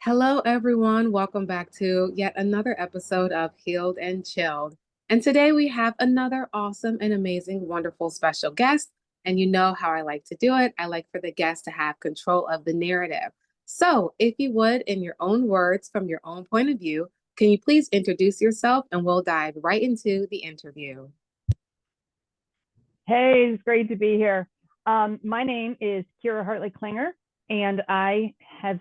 Hello, everyone. Welcome back to yet another episode of Healed and Chilled. And today we have another awesome and amazing, wonderful special guest. And you know how I like to do it. I like for the guest to have control of the narrative. So, if you would, in your own words, from your own point of view, can you please introduce yourself and we'll dive right into the interview? Hey, it's great to be here. My name is Kira Hartley Klinger, and I have,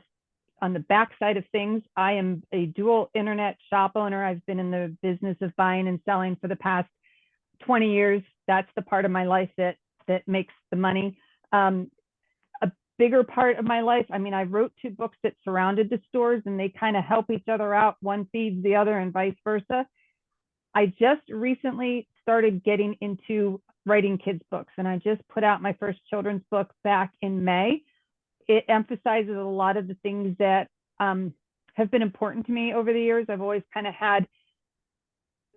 on the backside of things, I am a dual internet shop owner. I've been in the business of buying and selling for the past 20 years. That's the part of my life that makes the money. A bigger part of my life, I mean, I wrote two books that surrounded the stores, and they kind of help each other out. One feeds the other, and vice versa. I just recently started getting into writing kids' books, and I just put out my first children's book back in May. It emphasizes a lot of the things that have been important to me over the years. I've always kind of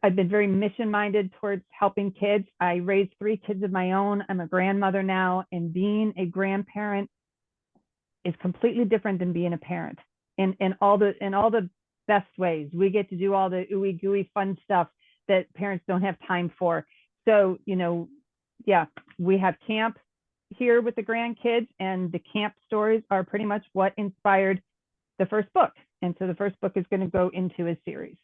I've been very mission minded towards helping kids. I raised three kids of my own. I'm a grandmother now, and being a grandparent is completely different than being a parent in all the best ways. We get to do all the ooey gooey fun stuff that parents don't have time for. So, yeah, we have camp here with the grandkids, and the camp stories are pretty much what inspired the first book. And so the first book is going to go into a series.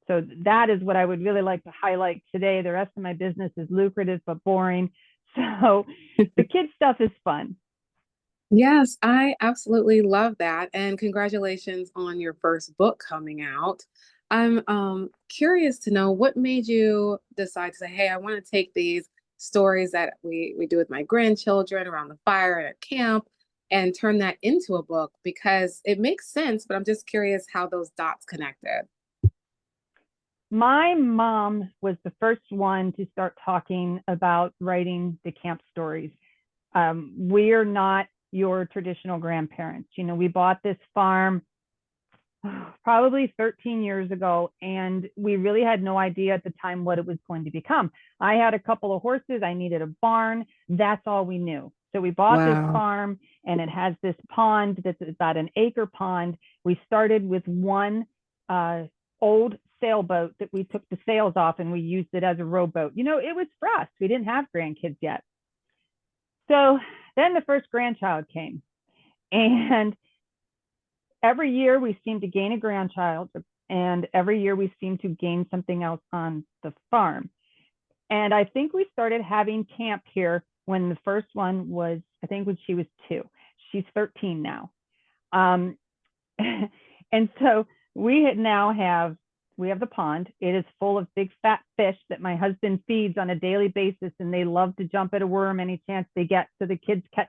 So that is what I would really like to highlight today. The rest of my business is lucrative but boring. So the kids stuff is fun. Yes, I absolutely love that. And congratulations on your first book coming out. I'm curious to know what made you decide to say, hey, I want to take these stories that we do with my grandchildren around the fire and at camp and turn that into a book because it makes sense, but I'm just curious how those dots connected. My mom was the first one to start talking about writing the camp stories. We're not your traditional grandparents. We bought this farm probably 13 years ago, and we really had no idea at the time what it was going to become. I had a couple of horses. I needed a barn. That's all we knew. So we bought this Wow. farm, and it has this pond that's about an acre pond. We started with one old sailboat that we took the sails off, and we used it as a rowboat. It was for us. We didn't have grandkids yet. So then the first grandchild came, and every year we seem to gain a grandchild, and every year we seem to gain something else on the farm. And I think we started having camp here when the first one was, I think when she was 2. She's 13 now. And so we have the pond. It is full of big fat fish that my husband feeds on a daily basis, and they love to jump at a worm any chance they get. So the kids catch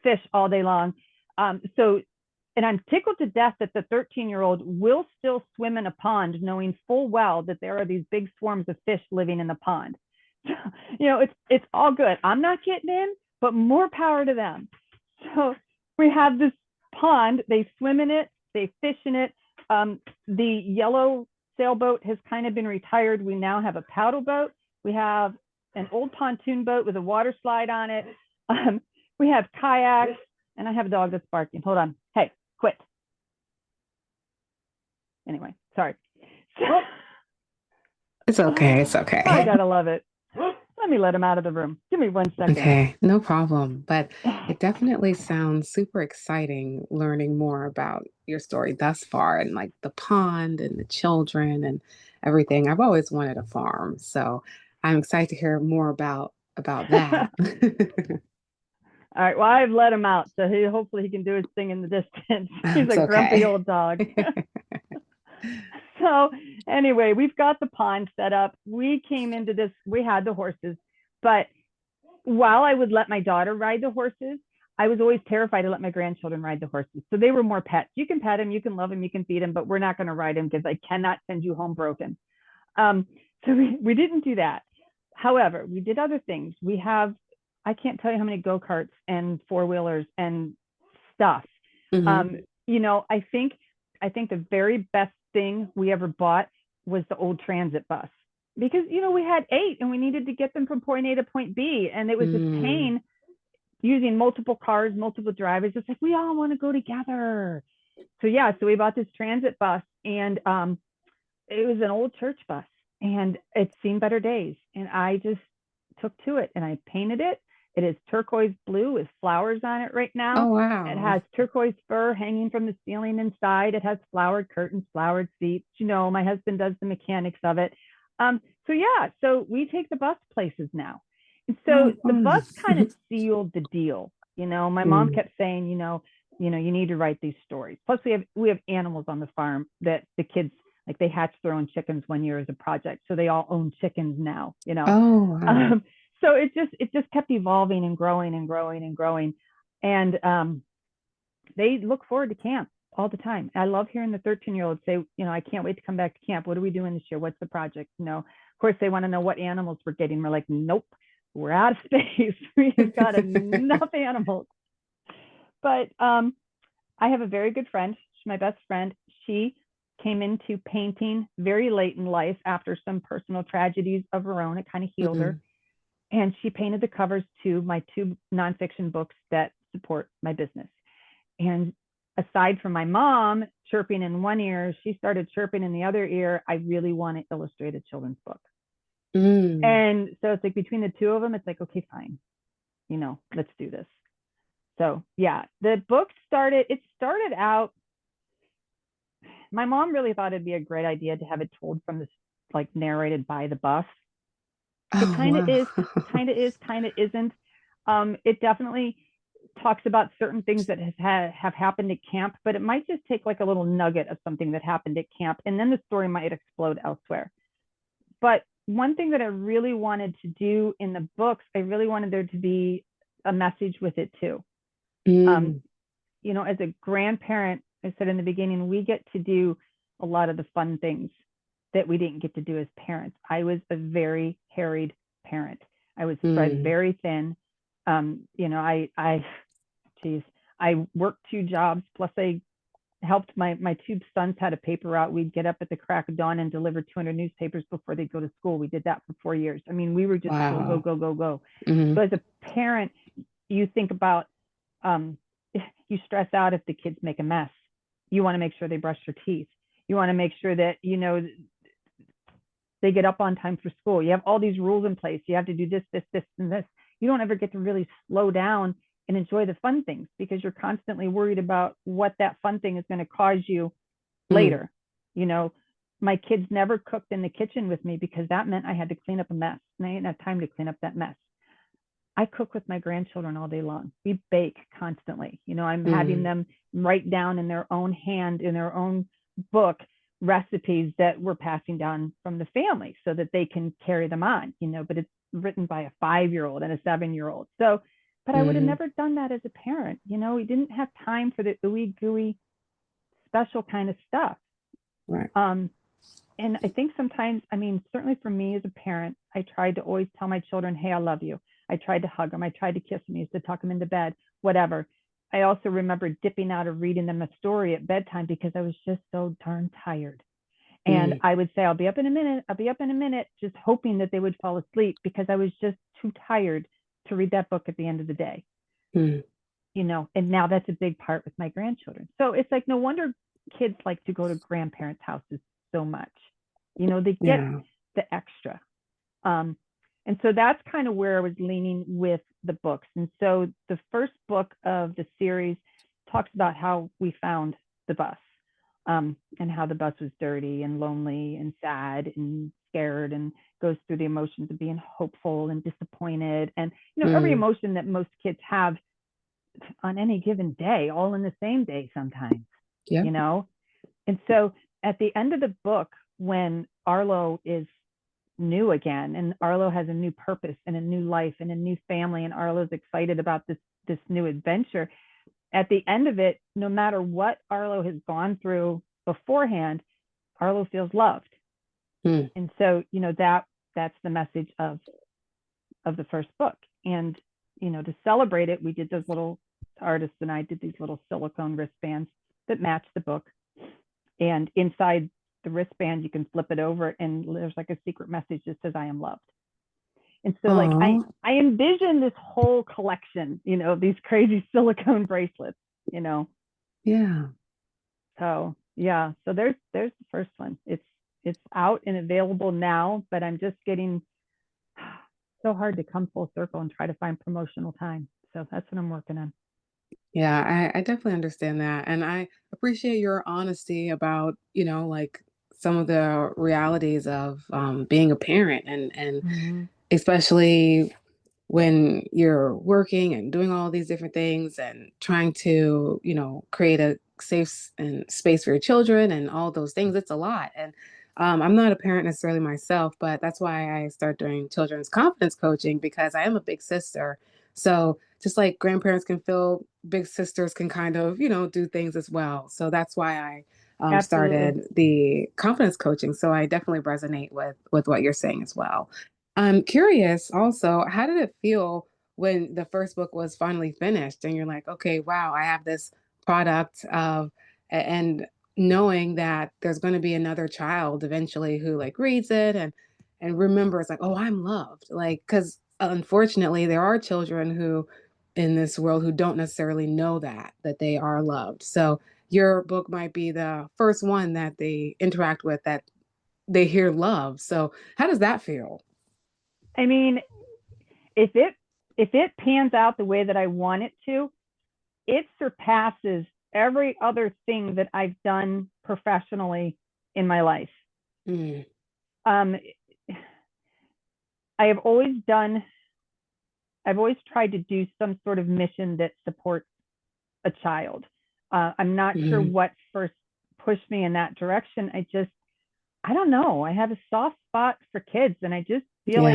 fish all day long. And I'm tickled to death that the 13-year-old will still swim in a pond, knowing full well that there are these big swarms of fish living in the pond. It's all good. I'm not getting in, but more power to them. So we have this pond. They swim in it. They fish in it. The yellow sailboat has kind of been retired. We now have a paddle boat. We have an old pontoon boat with a water slide on it. We have kayaks, and I have a dog that's barking. Hold on. Hey, quit. Anyway, sorry. It's okay. It's I okay. gotta love it. Let me let him out of the room. Give me 1 second. Okay, no problem. But it definitely sounds super exciting learning more about your story thus far and like the pond and the children and everything. I've always wanted a farm, so I'm excited to hear more about that. All right. Well, I've let him out, so hopefully he can do his thing in the distance. He's It's a grumpy okay. old dog. So anyway, we've got the pond set up. We came into this. We had the horses, but while I would let my daughter ride the horses, I was always terrified to let my grandchildren ride the horses. So they were more pets. You can pet them, you can love them, you can feed them, but we're not going to ride them because I cannot send you home broken. Um, so we didn't do that. However, we did other things. I can't tell you how many go-karts and four-wheelers and stuff. Hmm. Um, I think the very best thing we ever bought was the old transit bus because we had 8 and we needed to get them from point A to point B, and it was this Mm. pain using multiple cars, multiple drivers. It's like we all want to go together. So yeah, so we bought this transit bus, and it was an old church bus, and it's seen better days. And I just took to it and I painted it. It is turquoise blue with flowers on it right Oh, now. It wow. has turquoise fur hanging from the ceiling inside. It has flowered curtains, flowered seats. You know, my husband does the mechanics of it. So yeah, so we take the bus places now. And so Oh, the bus fun. kind of sealed the deal. You know, my mom Mm. kept saying, you need to write these stories. Plus, we have animals on the farm that the kids, like, they hatched their own chickens one year as a project, so they all own chickens now. Oh, wow. Um, so it just kept evolving and growing and growing and growing, and they look forward to camp all the time. I love hearing the 13-year-old say, I can't wait to come back to camp. What are we doing this year? What's the project? Of course they want to know what animals we're getting. We're like, nope, we're out of space. We've got enough animals. But I have a very good friend. She's my best friend. She came into painting very late in life after some personal tragedies of her own. It kind of healed her. Mm. And she painted the covers to my two nonfiction books that support my business. And aside from my mom chirping in one ear, she started chirping in the other ear. I really want to illustrate a children's book. Mm. And so it's like between the two of them, it's like, okay, fine, let's do this. So yeah, the book it started out, my mom really thought it'd be a great idea to have it told from this, like, narrated by the bus. It Oh, kind of is, wow. kind of is, kind of isn't. It definitely talks about certain things that have happened at camp, but it might just take like a little nugget of something that happened at camp, and then the story might explode elsewhere. But one thing that I really wanted to do in the books, I really wanted there to be a message with it too. Um, Mm. as a grandparent, I said in the beginning, we get to do a lot of the fun things that we didn't get to do as parents. I was a very harried parent. I was spread Mm. very thin. Geez, I worked two jobs, plus I helped my two sons had a paper route. We'd get up at the crack of dawn and deliver 200 newspapers before they go to school. We did that for 4 years. I mean, we were just go, go, Wow. go, go, go. Mm. So as a parent, you think about, um, you stress out if the kids make a mess. You want to make sure they brush their teeth. You want to make sure that, they get up on time for school. You have all these rules in place. You have to do this, this, this, and this. You don't ever get to really slow down and enjoy the fun things because you're constantly worried about what that fun thing is going to cause you Mm. later. You know, my kids never cooked in the kitchen with me because that meant I had to clean up a mess, and I didn't have time to clean up that mess. I cook with my grandchildren all day long. We bake constantly. I'm having Mm. them write down in their own hand, in their own book, recipes that we're passing down from the family so that they can carry them on, but it's written by a 5-year-old and a 7-year-old. So, but I would have Mm. never done that as a parent. We didn't have time for the ooey gooey special kind of stuff. Right. Um, and I think sometimes, I mean, certainly for me as a parent, I tried to always tell my children, hey, I love you. I tried to hug them. I tried to kiss them. I used to tuck them into bed, whatever. I also remember dipping out of reading them a story at bedtime because I was just so darn tired. And Mm. I would say, I'll be up in a minute. I'll be up in a minute, just hoping that they would fall asleep because I was just too tired to read that book at the end of the day. Mm. And now that's a big part with my grandchildren. So it's like, no wonder kids like to go to grandparents' houses so much. They get Yeah. the extra. Um, and so that's kind of where I was leaning with the books. And so the first book of the series talks about how we found the bus, and how the bus was dirty and lonely and sad and scared, and goes through the emotions of being hopeful and disappointed, and every Mm. emotion that most kids have on any given day, all in the same day sometimes, Yep. you know? And so at the end of the book, when Arlo is new again, and Arlo has a new purpose and a new life and a new family, and Arlo's excited about this new adventure, at the end of it, no matter what Arlo has gone through beforehand, Arlo feels loved. Mm. And so, that's the message of the first book. And, to celebrate it, we did those little, artists and I did these little silicone wristbands that match the book. And inside the wristband, you can flip it over and there's like a secret message that says, I am loved. And so, like, I, Oh, I envision this whole collection, these crazy silicone bracelets, yeah. So yeah, so there's the first one. It's out and available now, but I'm just getting so hard to come full circle and try to find promotional time. So that's what I'm working on. Yeah, I definitely understand that. And I appreciate your honesty about, like some of the realities of being a parent and Mm-hmm. especially when you're working and doing all these different things and trying to, create a safe and space for your children and all those things, it's a lot. And I'm not a parent necessarily myself, but that's why I start doing children's confidence coaching because I am a big sister. So just like grandparents can feel, big sisters can kind of, do things as well. So that's why I Absolutely. started the confidence coaching. So I definitely resonate with what you're saying as well. I'm curious also, how did it feel when the first book was finally finished and you're like, okay, wow, I have this product and knowing that there's going to be another child eventually who like reads it and remembers like, oh, I'm loved. Like, because unfortunately, there are children who in this world who don't necessarily know that they are loved. So your book might be the first one that they interact with that they hear love. So how does that feel? I mean, if it pans out the way that I want it to, it surpasses every other thing that I've done professionally in my life. Mm, Um, I have always done, I've always tried to do some sort of mission that supports a child. I'm not sure mm, what first pushed me in that direction. I don't know. I have a soft spot for kids, and I just feel like,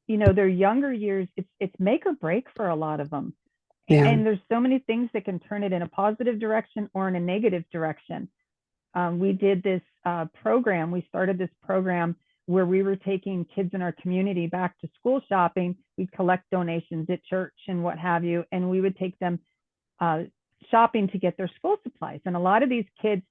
yeah, their younger years, it's make or break for a lot of them. yeah. And there's so many things that can turn it in a positive direction or in a negative direction. We did this program. We started this program where we were taking kids in our community back to school shopping. We'd collect donations at church and what have you, and we would take them uh, shopping to get their school supplies. And a lot of these kids,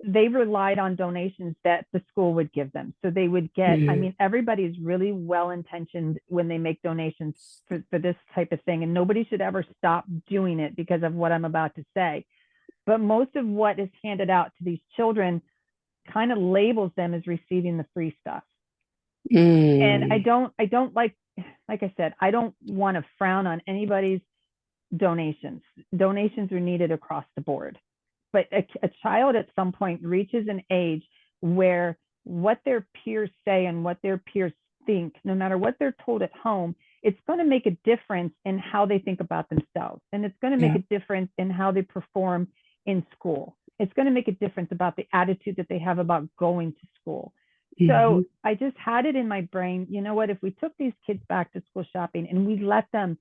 they relied on donations that the school would give them. So they would get, I Mm, mean, everybody's really well intentioned when they make donations for this type of thing. And nobody should ever stop doing it because of what I'm about to say. But most of what is handed out to these children kind of labels them as receiving the free stuff. And mm, I don't like I said, I don't want to frown on anybody's donations. Donations are needed across the board. But a child at some point reaches an age where what their peers say and what their peers think, no matter what they're told at home, it's going to make a difference in how they think about themselves. And it's going to make yeah. a difference in how they perform in school. It's going to make a difference about the attitude that they have about going to school. Hmm. So I just had it in my brain, you know what, if we took these kids back to school shopping and we let them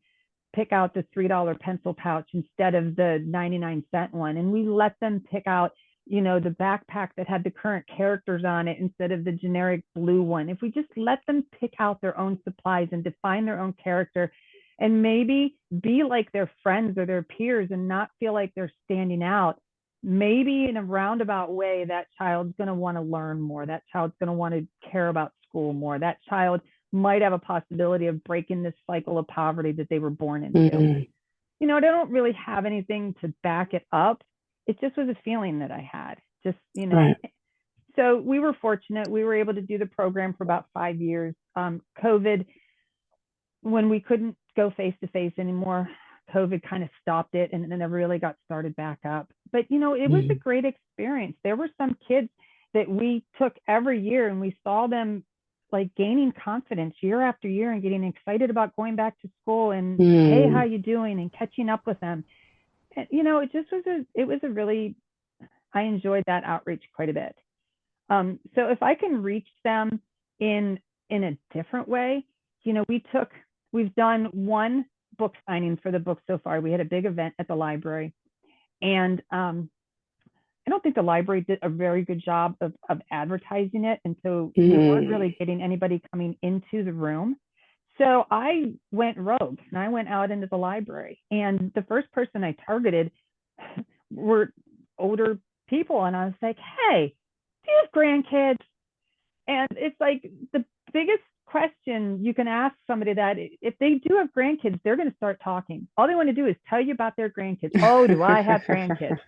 pick out the $3 pencil pouch instead of the 99-cent one, and we let them pick out, the backpack that had the current characters on it instead of the generic blue one. If we just let them pick out their own supplies and define their own character and maybe be like their friends or their peers and not feel like they're standing out, maybe in a roundabout way, that child's going to want to learn more. That child's going to want to care about school more. That child might have a possibility of breaking this cycle of poverty that they were born into. Mm, I don't really have anything to back it up. It just was a feeling that I had. right. So we were fortunate. We were able to do the program for about 5 years. COVID, when we couldn't go face to face anymore, COVID kind of stopped it and then it really got started back up. But, it was a Mm, great experience. There were some kids that we took every year and we saw them like gaining confidence year after year and getting excited about going back to school and, hey, how mm, you doing, and catching up with them. And, it just was a really, I enjoyed that outreach quite a bit. So if I can reach them in a different way, we've done one book signing for the book so far. We had a big event at the library, and I don't think the library did a very good job of advertising it, and so we weren't mm, really getting anybody coming into the room. So I went rogue and I went out into the library, and the first person I targeted were older people, and I was like, "Hey, do you have grandkids?" And it's like the biggest question you can ask somebody that if they do have grandkids, they're going to start talking. All they want to do is tell you about their grandkids. Oh, do I have grandkids?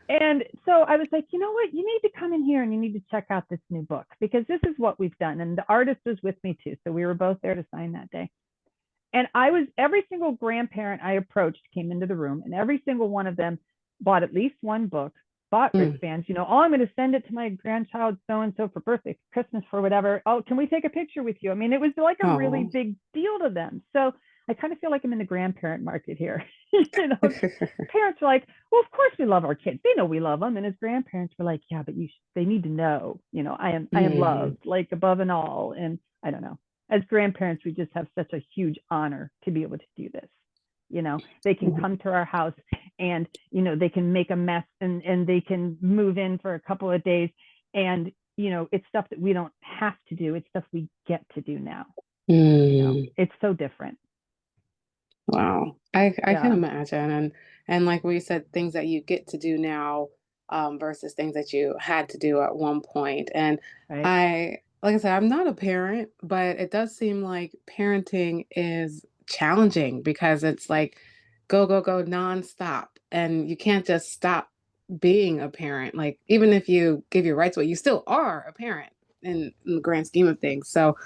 And so I was like, you know what? You need to come in here and you need to check out this new book because this is what we've done. And the artist was with me too. So we were both there to sign that day. And every single grandparent I approached came into the room, and every single one of them bought at least one book, bought Mm. wristbands. Oh, I'm going to send it to my grandchild so and so for birthday, Christmas, for whatever. Oh, can we take a picture with you? I mean, it was like a really Oh. big deal to them. So I kind of feel like I'm in the grandparent market here. Parents are like, well, of course we love our kids. They know we love them. And his grandparents were like, yeah, but they need to know, I am Mm. loved, like above and all. And I don't know. As grandparents, we just have such a huge honor to be able to do this. They can come to our house and, they can make a mess and they can move in for a couple of days. And, it's stuff that we don't have to do. It's stuff we get to do now. Mm. It's so different. Wow. I can Yeah. imagine. And like we said, things that you get to do now versus things that you had to do at one point. And Right. like I said, I'm not a parent, but it does seem like parenting is challenging because it's like go, go, go nonstop. And you can't just stop being a parent. Like even if you give your rights away, you still are a parent in the grand scheme of things. So,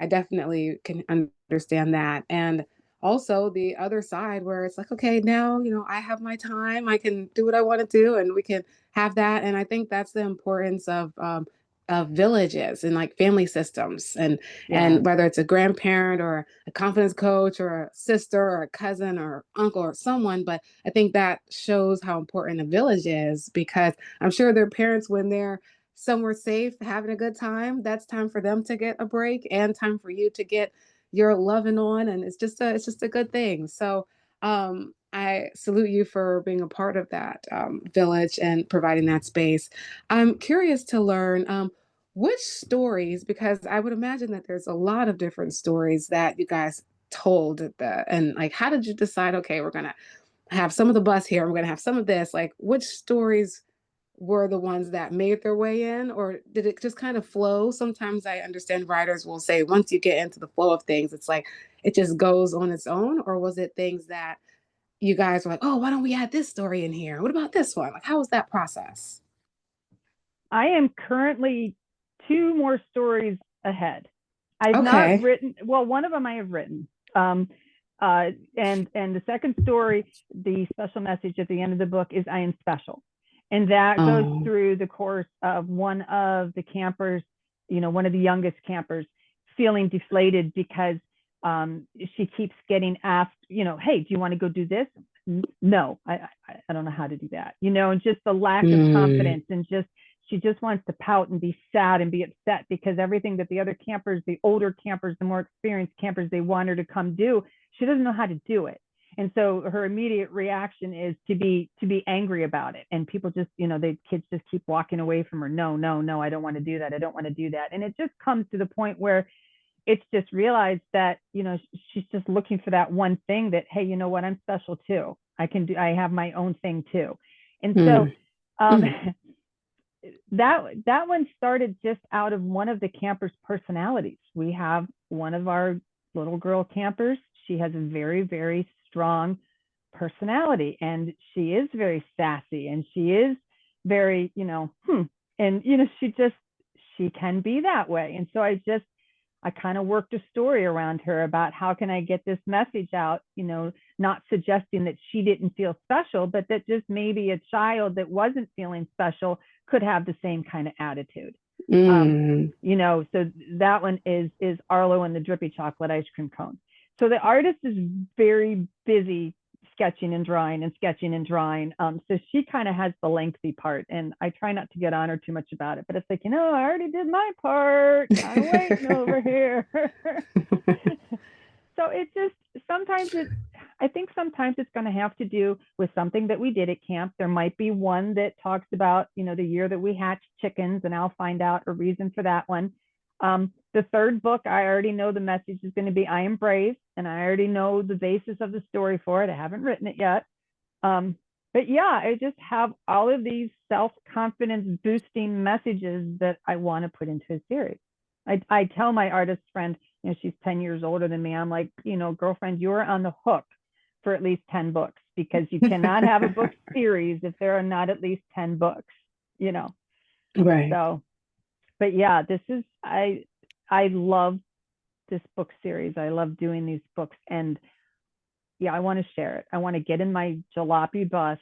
I definitely can understand that. And also the other side where it's like, okay, now, I have my time, I can do what I want to do, and we can have that. And I think that's the importance of villages and like family systems, Yeah. and whether it's a grandparent or a confidence coach or a sister or a cousin or uncle or someone. But I think that shows how important a village is, because I'm sure their parents, when they're somewhere safe, having a good time, that's time for them to get a break and time for you to get your loving on. And it's just a good thing. So I salute you for being a part of that village and providing that space. I'm curious to learn which stories, because I would imagine that there's a lot of different stories that you guys told and like how did you decide, okay, we're gonna have some of the bus here, we're gonna have some of this, like which stories were the ones that made their way in, or did it just kind of flow? Sometimes I understand writers will say once you get into the flow of things, it's like it just goes on its own, or was it things that you guys were like, oh, why don't we add this story in here? What about this one? Like, how was that process? I am currently two more stories ahead. I've not Okay. written, well, one of them I have written. And the second story, the special message at the end of the book is I am special. And that goes Oh. through the course of one of the campers, one of the youngest campers feeling deflated because she keeps getting asked, hey, do you want to go do this? No, I don't know how to do that, and just the lack of Mm. confidence and just she just wants to pout and be sad and be upset because everything that the other campers, the older campers, the more experienced campers, they want her to come do, she doesn't know how to do it. And so her immediate reaction is to be angry about it. And people just, the kids just keep walking away from her. No, no, no, I don't want to do that. I don't want to do that. And it just comes to the point where it's just realized that, she's just looking for that one thing that, hey, you know what, I'm special too. I have my own thing too. And so Mm. um, Mm. that one started just out of one of the campers' personalities. We have one of our little girl campers. She has a very, very strong personality, and she is very sassy, and she is very, and she can be that way. And so I kind of worked a story around her about how can I get this message out, not suggesting that she didn't feel special, but that just maybe a child that wasn't feeling special could have the same kind of attitude. Mm. So that one is Arlo and the drippy chocolate ice cream cone. So the artist is very busy sketching and drawing and sketching and drawing. So she kind of has the lengthy part, and I try not to get on her too much about it. But it's like, I already did my part, kind of waiting over here. So it just sometimes I think sometimes it's going to have to do with something that we did at camp. There might be one that talks about, the year that we hatched chickens, and I'll find out a reason for that one. The third book, I already know the message is going to be I am brave, and I already know the basis of the story for it. I haven't written it yet. But yeah, I just have all of these self-confidence boosting messages that I want to put into a series. I tell my artist friend, she's 10 years older than me. I'm like, girlfriend, you're on the hook for at least 10 books. because you cannot have a book series if there are not at least 10 books, you know. Right. So, but yeah, I love this book series. I love doing these books, and yeah, I want to share it. I want to get in my jalopy bus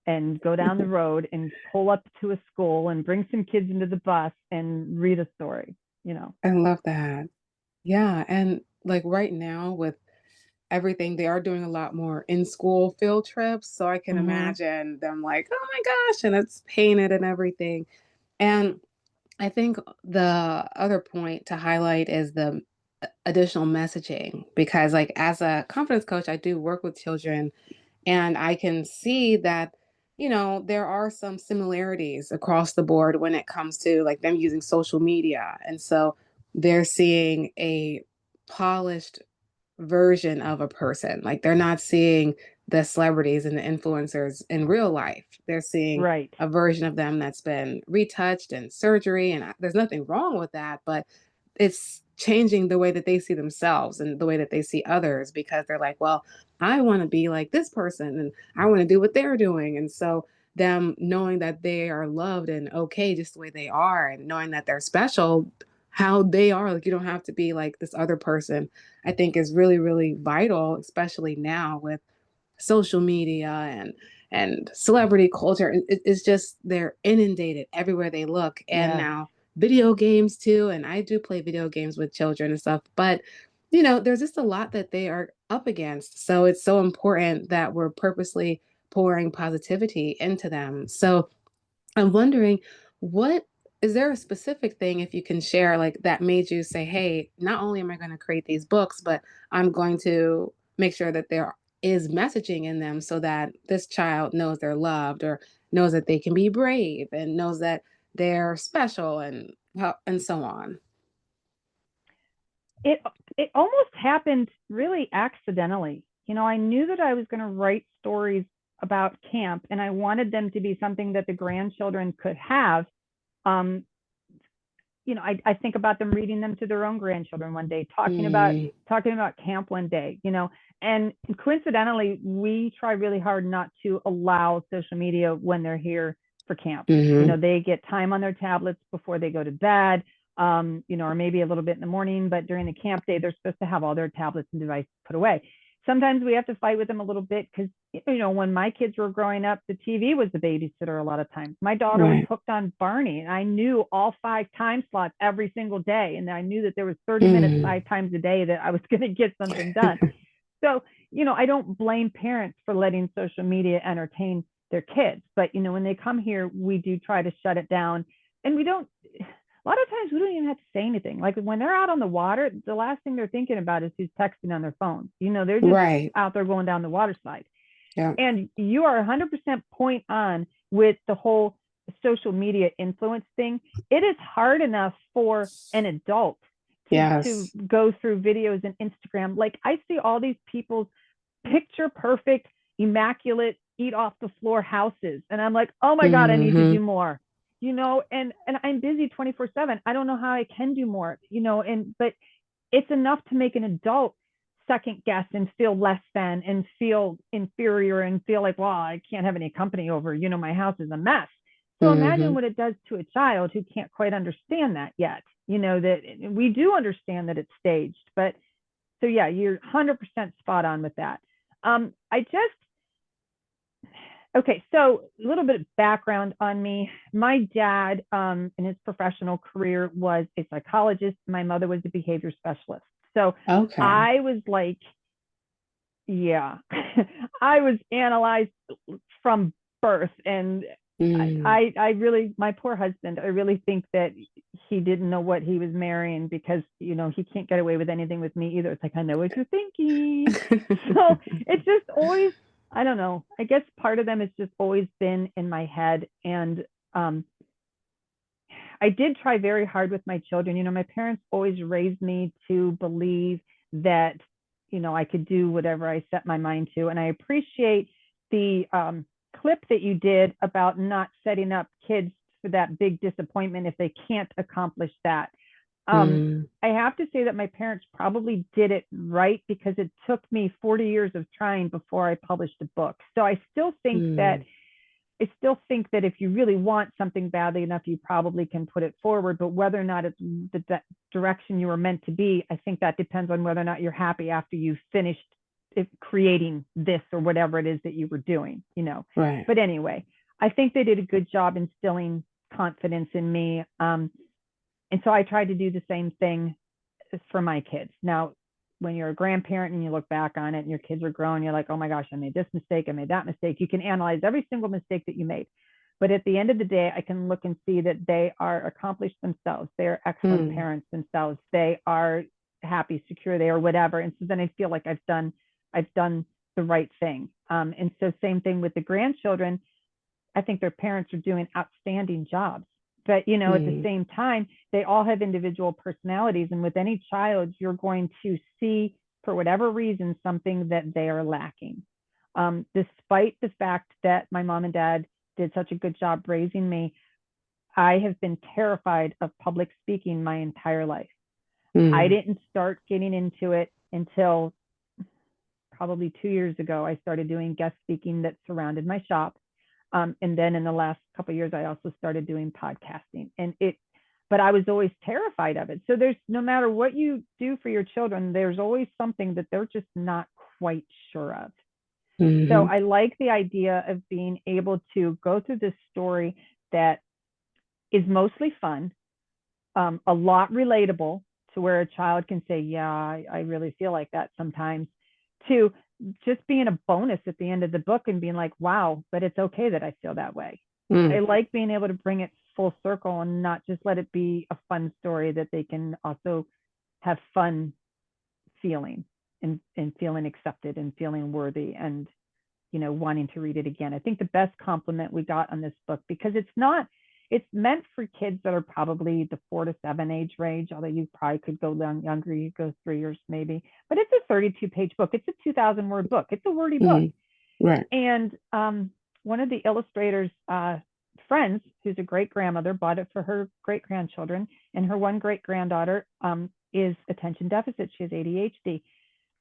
and go down the road and pull up to a school and bring some kids into the bus and read a story, you know. I love that. Yeah. And like right now with everything, they are doing a lot more in-school field trips. So I can Mm-hmm. imagine them like, oh my gosh, and it's painted and everything. And I think the other point to highlight is the additional messaging because like as a confidence coach, I do work with children and I can see that, there are some similarities across the board when it comes to like them using social media. And so they're seeing a polished version of a person. Like they're not seeing the celebrities and the influencers in real life. They're seeing Right. a version of them that's been retouched and surgery. And there's nothing wrong with that, but it's changing the way that they see themselves and the way that they see others because they're like, well, I want to be like this person and I want to do what they're doing. And so them knowing that they are loved and okay just the way they are and knowing that they're special how they are, like you don't have to be like this other person, I think is really, really vital, especially now with social media and celebrity culture. It's just they're inundated everywhere they look, and Yes. now video games too. And I do play video games with children and stuff, but there's just a lot that they are up against. So it's so important that we're purposely pouring positivity into them. So I'm wondering, what is there a specific thing, if you can share, like that made you say, hey, not only am I going to create these books, but I'm going to make sure that there is messaging in them so that this child knows they're loved or knows that they can be brave and knows that they're special and so on. It it almost happened really accidentally. You know, I knew that I was going to write stories about camp, and I wanted them to be something that the grandchildren could have. Um, I think about them reading them to their own grandchildren one day, Mm, talking about camp one day, and coincidentally, we try really hard not to allow social media when they're here for camp. mm-hmm, They get time on their tablets before they go to bed, or maybe a little bit in the morning, but during the camp day, they're supposed to have all their tablets and devices put away. Sometimes we have to fight with them a little bit because when my kids were growing up, the TV was the babysitter a lot of times. My daughter was right. hooked on Barney, and I knew all 5 time slots every single day. And I knew that there was 30 minutes Mm. 5 times a day that I was going to get something done. So, I don't blame parents for letting social media entertain their kids. But, when they come here, we do try to shut it down. And we don't, a lot of times we don't even have to say anything. Like when they're out on the water, the last thing they're thinking about is who's texting on their phones. They're just Right. out there going down the water slide. Yeah. And you are 100% point on with the whole social media influence thing. It is hard enough for an adult to Yes. go through videos and Instagram. Like I see all these people's picture perfect, immaculate, eat off the floor houses. And I'm like, oh my God, I need to Mm-hmm. do more. And I'm busy 24/7. I don't know how I can do more, but it's enough to make an adult second guess and feel less than and feel inferior and feel like, well, I can't have any company over, my house is a mess. So imagine Mm-hmm. what it does to a child who can't quite understand that yet, that we do understand that it's staged. But so, yeah, you're 100% spot on with that. Okay, so a little bit of background on me. My dad, in his professional career, was a psychologist. My mother was a behavior specialist. So Okay. I was like, yeah, I was analyzed from birth. And Mm. I really, my poor husband, I really think that he didn't know what he was marrying because, he can't get away with anything with me either. It's like, I know what you're thinking. So it's just always, I don't know. I guess part of them has just always been in my head. And I did try very hard with my children. My parents always raised me to believe that, I could do whatever I set my mind to. And I appreciate the clip that you did about not setting up kids for that big disappointment if they can't accomplish that. Mm, I have to say that my parents probably did it right because it took me 40 years of trying before I published a book. So mm, I still think that if you really want something badly enough, you probably can put it forward. But whether or not it's the direction you were meant to be, I think that depends on whether or not you're happy after you finished creating this or whatever it is that you were doing, you know. right. But anyway, I think they did a good job instilling confidence in me. And so I tried to do the same thing for my kids. Now, when you're a grandparent and you look back on it and your kids are grown, you're like, oh my gosh, I made this mistake, I made that mistake. You can analyze every single mistake that you made. But at the end of the day, I can look and see that they are accomplished themselves. They are excellent Mm, parents themselves. They are happy, secure, they are whatever. And so then I feel like I've done the right thing. And so same thing with the grandchildren. I think their parents are doing outstanding jobs. But you know, at the mm, same time, they all have individual personalities, and with any child, you're going to see, for whatever reason, something that they are lacking. Despite the fact that my mom and dad did such a good job raising me, I have been terrified of public speaking my entire life. I mm, didn't start getting into it until probably 2 years ago. I started doing guest speaking that surrounded my shop. And then in the last couple of years, I also started doing podcasting. But I was always terrified of it. So there's no matter what you do for your children, there's always something that they're just not quite sure of. So mhm, I like the idea of being able to go through this story that is mostly fun, a lot relatable to where a child can say, yeah, I really feel like that sometimes, to just being a bonus at the end of the book and being like, wow, but it's okay that I feel that way. I mm, like being able to bring it full circle and not just let it be a fun story that they can also have fun feeling and feeling accepted and feeling worthy and, you know, wanting to read it again. I think the best compliment we got on this book, because it's meant for kids that are probably the 4 to 7 age range, although you probably could go down younger, you go 3 years maybe, but it's a 32-page book. It's a 2,000 word book. It's a wordy book. mm, right. And one of the illustrator's friends, who's a great grandmother, bought it for her great grandchildren, and her one great granddaughter is attention deficit. She has ADHD.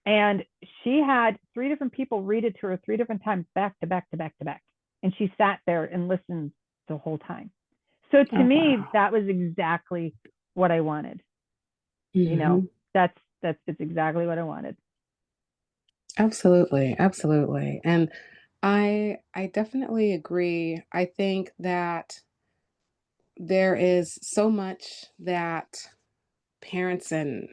And she had 3 different people read it to her 3 different times, back to back to back to back. And she sat there and listened the whole time. So to Oh, me, wow. that was exactly what I wanted. You know, Hmm. that's it's exactly what I wanted. Absolutely, absolutely. And I definitely agree. I think that there is so much that parents and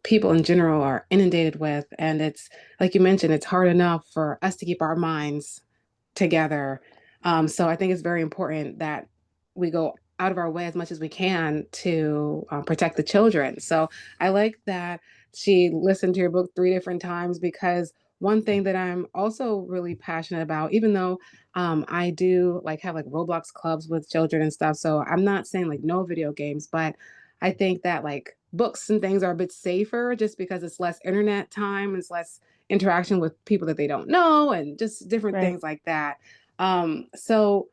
people in general are inundated with, and it's like you mentioned, it's hard enough for us to keep our minds together. So I think it's very important that we go out of our way as much as we can to protect the children. So I like that she listened to your book 3 different times, because one thing that I'm also really passionate about, even though I do like have like Roblox clubs with children and stuff. So I'm not saying like no video games, but I think that like books and things are a bit safer just because it's less internet time, it's less interaction with people that they don't know, and just different Right. things like that. So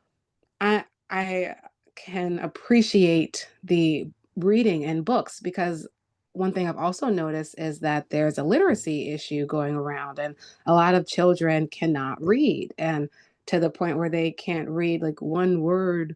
I can appreciate the reading and books, because one thing I've also noticed is that there's a literacy issue going around, and a lot of children cannot read, and to the point where they can't read like one word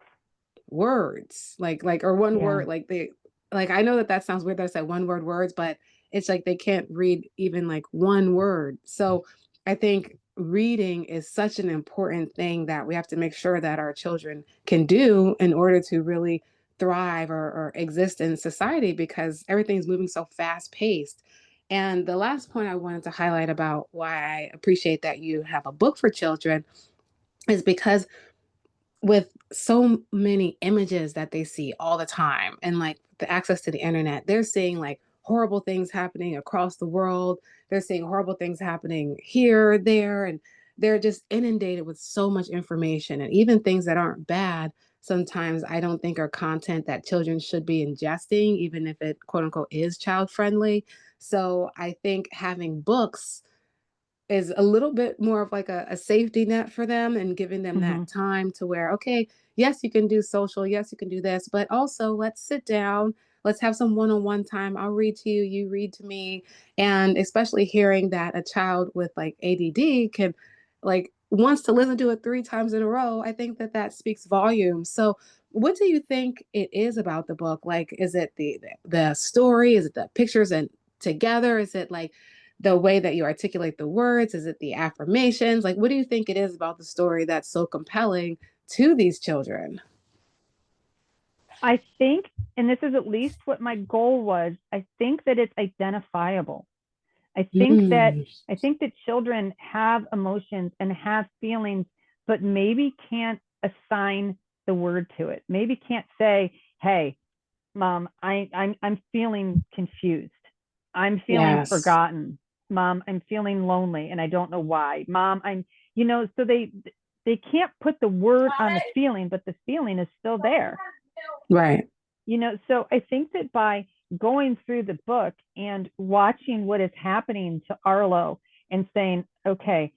words, like or one Yeah. word, like they, like I know that that sounds weird that I said one word words, but it's like they can't read even like one word. So I think reading is such an important thing that we have to make sure that our children can do in order to really thrive or exist in society, because everything's moving so fast paced. And the last point I wanted to highlight about why I appreciate that you have a book for children is because with so many images that they see all the time, and like the access to the internet, they're seeing like horrible things happening across the world. They're seeing horrible things happening here, there, and they're just inundated with so much information, and even things that aren't bad. Sometimes I don't think are content that children should be ingesting, even if it quote unquote is child friendly. So I think having books is a little bit more of like a safety net for them, and giving them Mm-hmm. that time to where, okay, yes, you can do social, yes, you can do this, but also let's sit down, let's have some one-on-one time. I'll read to you, you read to me. And especially hearing that a child with like ADD can like wants to listen to it 3 times in a row, I think that that speaks volumes. So what do you think it is about the book? Like, is it the story? Is it the pictures and together? Is it like the way that you articulate the words? Is it the affirmations? Like, what do you think it is about the story that's so compelling to these children? I think, and this is at least what my goal was, I think that it's identifiable. I think that Mm, I think that children have emotions and have feelings, but maybe can't assign the word to it. Maybe can't say, "Hey, mom, I'm feeling confused. I'm feeling yes. forgotten. Mom, I'm feeling lonely and I don't know why. Mom, so they can't put the word on the feeling, but the feeling is still there. Right. So I think that by going through the book and watching what is happening to Arlo and saying, okay,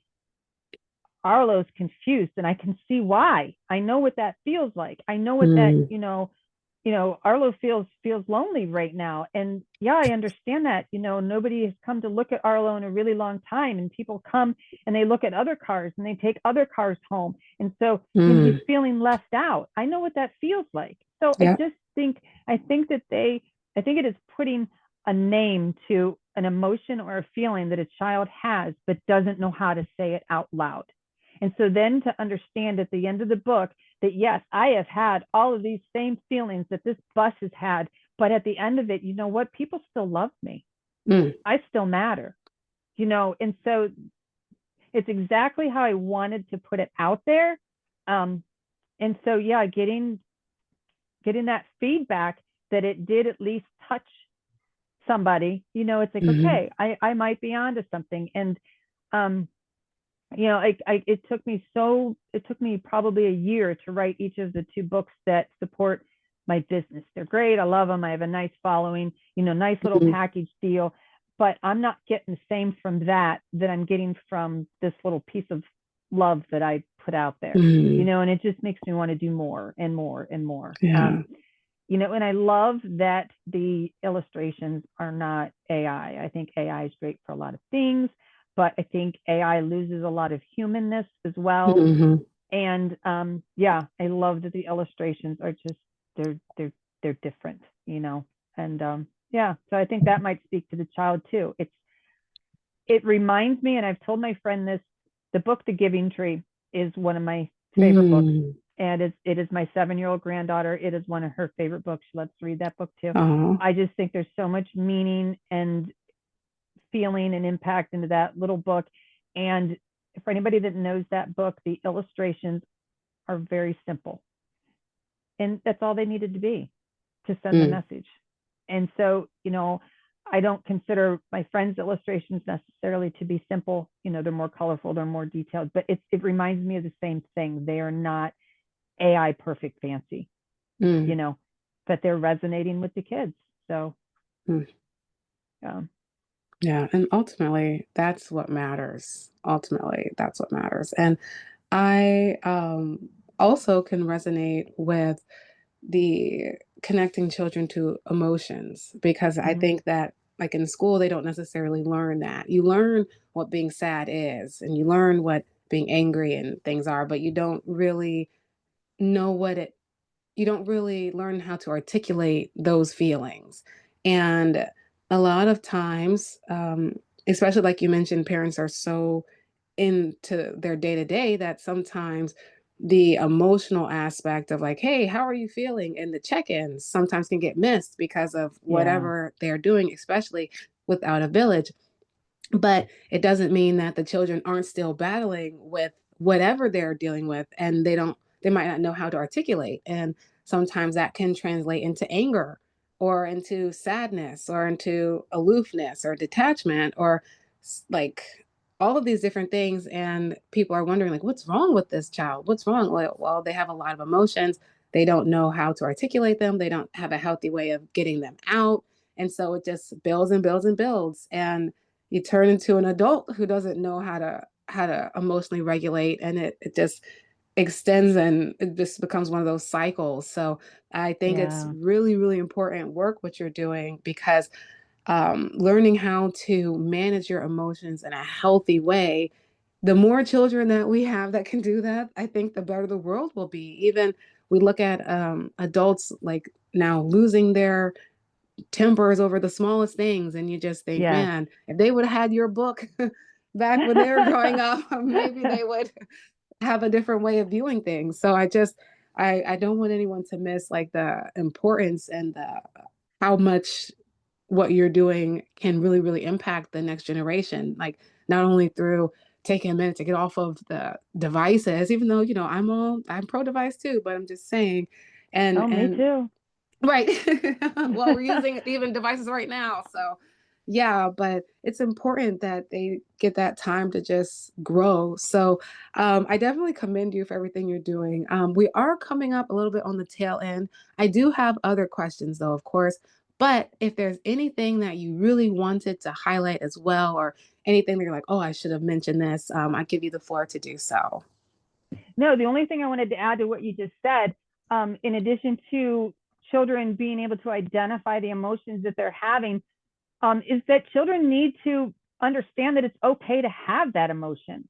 Arlo's confused and I can see why. I know what that feels like. I know what that, Mm, Arlo feels lonely right now. And yeah, I understand that. Nobody has come to look at Arlo in a really long time. And people come and they look at other cars and they take other cars home. And so, he's mm, feeling left out. I know what that feels like. So yeah. I think that I think it is putting a name to an emotion or a feeling that a child has, but doesn't know how to say it out loud. And so then to understand at the end of the book that yes, I have had all of these same feelings that this bus has had, but at the end of it, you know what? People still love me. Mm, I still matter, and so it's exactly how I wanted to put it out there. And so, yeah, getting that feedback that it did at least touch somebody, it's like, mm, okay, I might be onto something. And, um, it took me probably a year to write each of the 2 books that support my business. They're great. I love them. I have a nice following, nice little mm, package deal, but I'm not getting the same from that I'm getting from this little piece of love that I put out there, mm, and it just makes me want to do more and more and more. yeah. And I love that the illustrations are not AI. I think AI is great for a lot of things, but I think AI loses a lot of humanness as well. Hmm. And yeah, I love that the illustrations are just they're they're different, And yeah, so I think that might speak to the child too. It reminds me, and I've told my friend this, the book The Giving Tree is one of my favorite books. Mm. And it is my 7-year-old granddaughter. It is one of her favorite books. She lets read that book too. Oh. I just think there's so much meaning and feeling and impact into that little book. And for anybody that knows that book, the illustrations are very simple. And that's all they needed to be to send the Mm. message. And so, I don't consider my friends' illustrations necessarily to be simple. They're more colorful, they're more detailed, but it reminds me of the same thing. They are not AI perfect fancy, Mm. but they're resonating with the kids. So, Mm. um, Yeah, and ultimately, that's what matters. Ultimately, that's what matters. And I also can resonate with the connecting children to emotions because I mhm. think that, like in school, they don't necessarily learn that. You learn what being sad is, and you learn what being angry and things are, but you don't really know what it you don't really learn how to articulate those feelings. And a lot of times, especially like you mentioned, parents are so into their day to day that sometimes the emotional aspect of like, hey, how are you feeling? And the check ins sometimes can get missed because of Yeah. whatever they're doing, especially without a village. But it doesn't mean that the children aren't still battling with whatever they're dealing with and they might not know how to articulate. And sometimes that can translate into anger or into sadness or into aloofness or detachment or like all of these different things. And people are wondering, like, what's wrong with this child? What's wrong? Well, they have a lot of emotions. They don't know how to articulate them. They don't have a healthy way of getting them out. And so it just builds and builds and builds. And you turn into an adult who doesn't know how to emotionally regulate, and it just extends and it just becomes one of those cycles. So I think it's Yeah. really, really important work what you're doing because learning how to manage your emotions in a healthy way, the more children that we have that can do that, I think the better the world will be. Even we look at adults like now losing their tempers over the smallest things, and you just think, Yes. man, if they would have had your book back when they were growing up, maybe they would have a different way of viewing things. So I don't want anyone to miss like the importance and the how much what you're doing can really, really impact the next generation. Like not only through taking a minute to get off of the devices, even though, I'm pro device too, but I'm just saying, Oh, me and too. right. Well, we're using even devices right now. So, yeah, but it's important that they get that time to just grow. So, I definitely commend you for everything you're doing. We are coming up a little bit on the tail end. I do have other questions, though, of course. But if there's anything that you really wanted to highlight as well, or anything that you're like, oh, I should have mentioned this, I give you the floor to do so. No, the only thing I wanted to add to what you just said, in addition to children being able to identify the emotions that they're having, is that children need to understand that it's okay to have that emotion.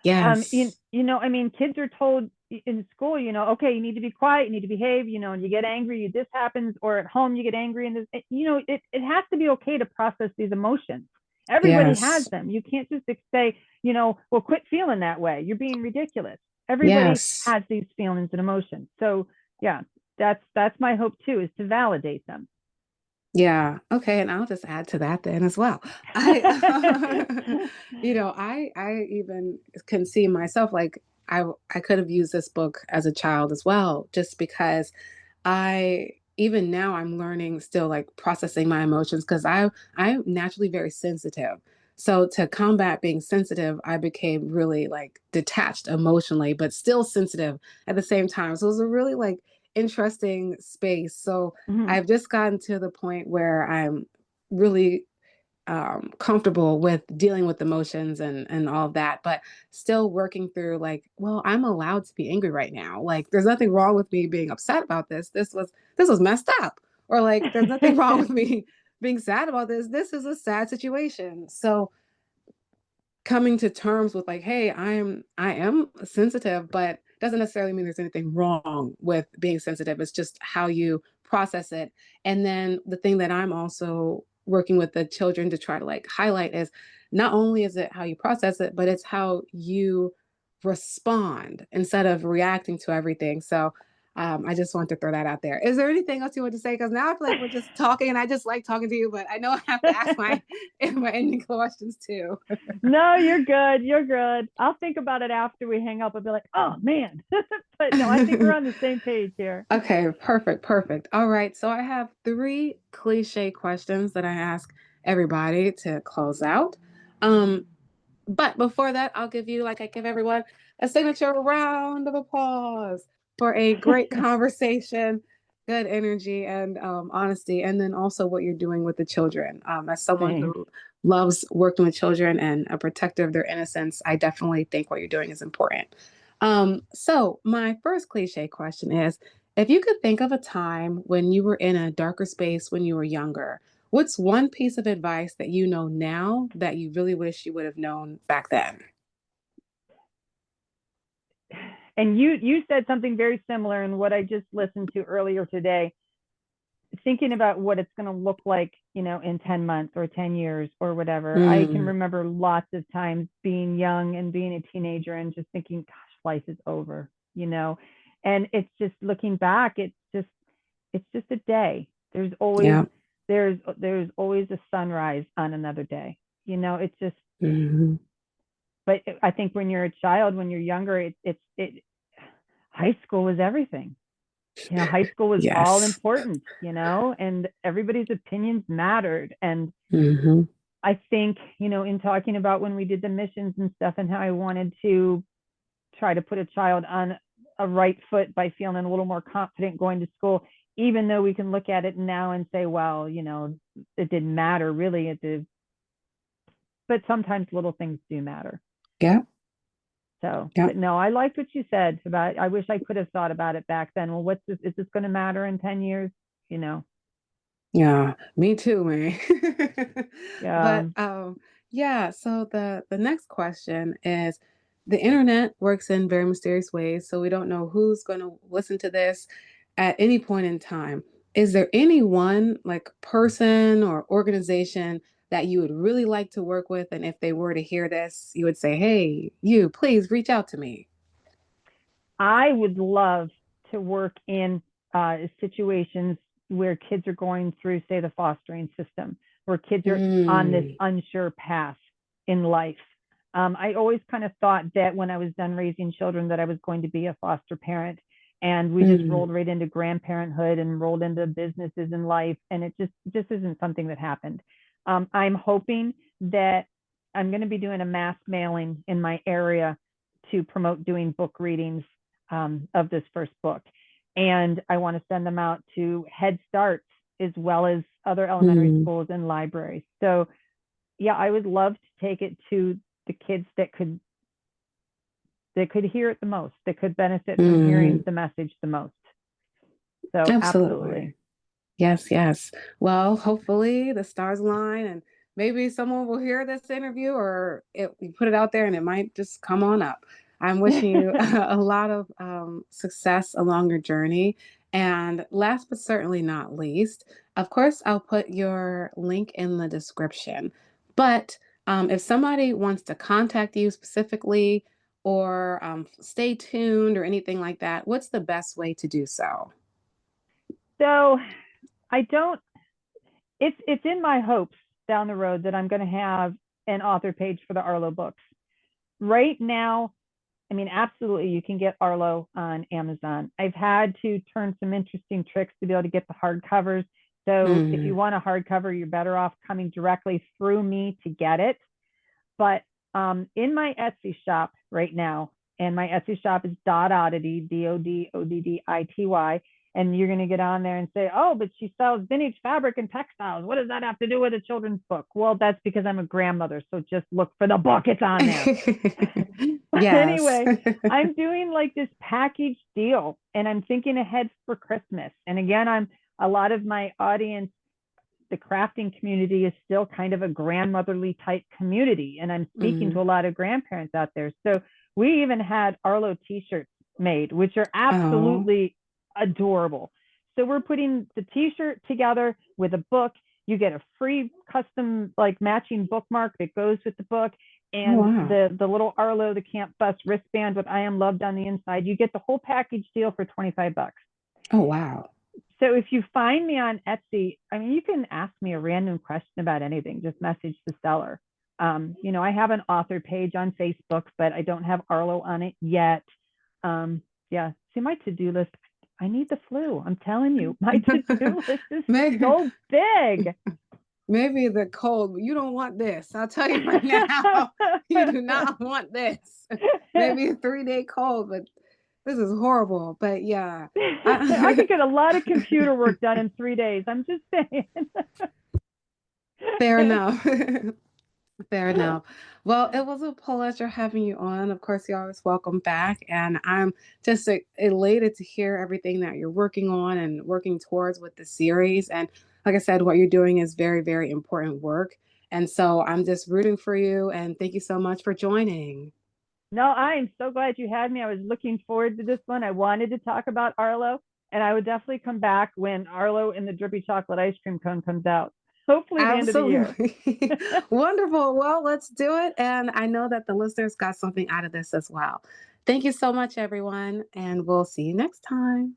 Yes. I mean, kids are told in school, okay, you need to be quiet, you need to behave, and you get angry, this happens, or at home you get angry, and it has to be okay to process these emotions. Everybody has Yes. them. You can't just say, well, quit feeling that way. You're being ridiculous. Everybody Yes. has these feelings and emotions. So yeah, that's my hope too, is to validate them. Yeah. Okay. And I'll just add to that then as well. I, I even can see myself like I could have used this book as a child as well, just because I even now I'm learning still like processing my emotions because I'm naturally very sensitive. So to combat being sensitive, I became really like detached emotionally, but still sensitive at the same time. So it was a really like interesting space. So Mhm. I've just gotten to the point where I'm really comfortable with dealing with emotions and all of that, but still working through like, well, I'm allowed to be angry right now. Like, there's nothing wrong with me being upset about this. This was messed up, or like, there's nothing wrong with me being sad about this. This is a sad situation. So coming to terms with like, hey, I am sensitive, but doesn't necessarily mean there's anything wrong with being sensitive. It's just how you process it. And then the thing that I'm also working with the children to try to like highlight is not only is it how you process it, but it's how you respond instead of reacting to everything. So I just want to throw that out there. Is there anything else you want to say? Because now I feel like we're just talking, and I just like talking to you, but I know I have to ask my ending questions too. No, you're good. You're good. I'll think about it after we hang up and be like, oh man. But no, I think we're on the same page here. Okay, perfect, perfect. All right, so I have three cliche questions that I ask everybody to close out. Um, but before that, I'll give you, like I give everyone, a signature round of applause for a great conversation, good energy, and honesty, and then also what you're doing with the children. As someone Thanks. who loves working with children and a protector of their innocence, I definitely think what you're doing is important. So my first cliche question is, if you could think of a time when you were in a darker space when you were younger, what's one piece of advice that you know now that you really wish you would have known back then? And you said something very similar in what I just listened to earlier today, thinking about what it's going to look like, in 10 months or 10 years or whatever. I can Mm, remember lots of times being young and being a teenager and just thinking, gosh, life is over. And it's just looking back, it's just a day. yeah. There's always a sunrise on another day. It's just, Hmm. but I think when you're a child, when you're younger, high school was everything. High school was all Yes. important, and everybody's opinions mattered. And Hmm. I think, in talking about when we did the missions and stuff and how I wanted to try to put a child on a right foot by feeling a little more confident going to school, even though we can look at it now and say, well, it didn't matter really. But sometimes little things do matter. Yeah. So, Yeah. but no, I liked what you said about, I wish I could have thought about it back then. Well, what's this? Is this going to matter in 10 years? You know, Yeah, me too, man. yeah. But yeah, so the next question is the internet works in very mysterious ways, so we don't know who's going to listen to this at any point in time. Is there any one like person or organization that you would really like to work with, and if they were to hear this, you would say, "Hey, you, please reach out to me." I would love to work in situations where kids are going through, say, the fostering system, where kids are on this Mm, unsure path in life. I always kind of thought that when I was done raising children that I was going to be a foster parent, and we just mm, rolled right into grandparenthood and rolled into businesses in life, and it just isn't something that happened. I'm hoping that I'm going to be doing a mass mailing in my area to promote doing book readings of this first book. And I want to send them out to Head Starts as well as other elementary mm, schools and libraries. So, yeah, I would love to take it to the kids that could hear it the most, that could benefit from mm. hearing the message the most. So, absolutely. Absolutely. Yes, yes. Well, hopefully the stars align and maybe someone will hear this interview or we put it out there and it might just come on up. I'm wishing you a lot of success along your journey. And last but certainly not least, of course, I'll put your link in the description. But if somebody wants to contact you specifically or stay tuned or anything like that, what's the best way to do so? So, I don't it's in my hopes down the road that I'm going to have an author page for the Arlo books. Right now, I mean, absolutely, you can get Arlo on Amazon. I've had to turn some interesting tricks to be able to get the hardcovers. So if you Mm, want a hardcover, you're better off coming directly through me to get it. But in my Etsy shop right now, and my Etsy shop is Dot Oddity, Doddity, and you're going to get on there and say, oh, but she sells vintage fabric and textiles. What does that have to do with a children's book? Well, that's because I'm a grandmother. So just look for the book. It's on there. But yes. anyway, I'm doing like this package deal and I'm thinking ahead for Christmas. And again, I'm a lot of my audience, the crafting community is still kind of a grandmotherly type community. And I'm speaking Mhm. to a lot of grandparents out there. So we even had Arlo t-shirts made, which are Oh, absolutely adorable. So we're putting the t-shirt together with a book. You get a free custom like matching bookmark that goes with the book oh and wow. the little Arlo the Camp Bus wristband with I am loved on the inside. You get the whole package deal for $25. Oh wow. So if you find me on Etsy, I mean, you can ask me a random question about anything. Just message the seller. I have an author page on Facebook, but I don't have Arlo on it yet. Yeah, see my to-do list. I need the flu. I'm telling you, my to-do list is maybe, so big. maybe the cold, you don't want this. I'll tell you right now, you do not want this. Maybe a 3-day cold, but this is horrible. But yeah. I could get a lot of computer work done in 3 days. I'm just saying. Fair enough. Fair enough. Well, it was a pleasure having you on. Of course, you're always welcome back. And I'm just elated to hear everything that you're working on and working towards with the series. And like I said, what you're doing is very, very important work. And so I'm just rooting for you. And thank you so much for joining. No, I am so glad you had me. I was looking forward to this one. I wanted to talk about Arlo, and I would definitely come back when Arlo and the drippy chocolate ice cream cone comes out. Hopefully, the end of the year. Absolutely. Wonderful. Well, let's do it. And I know that the listeners got something out of this as well. Thank you so much, everyone. And we'll see you next time.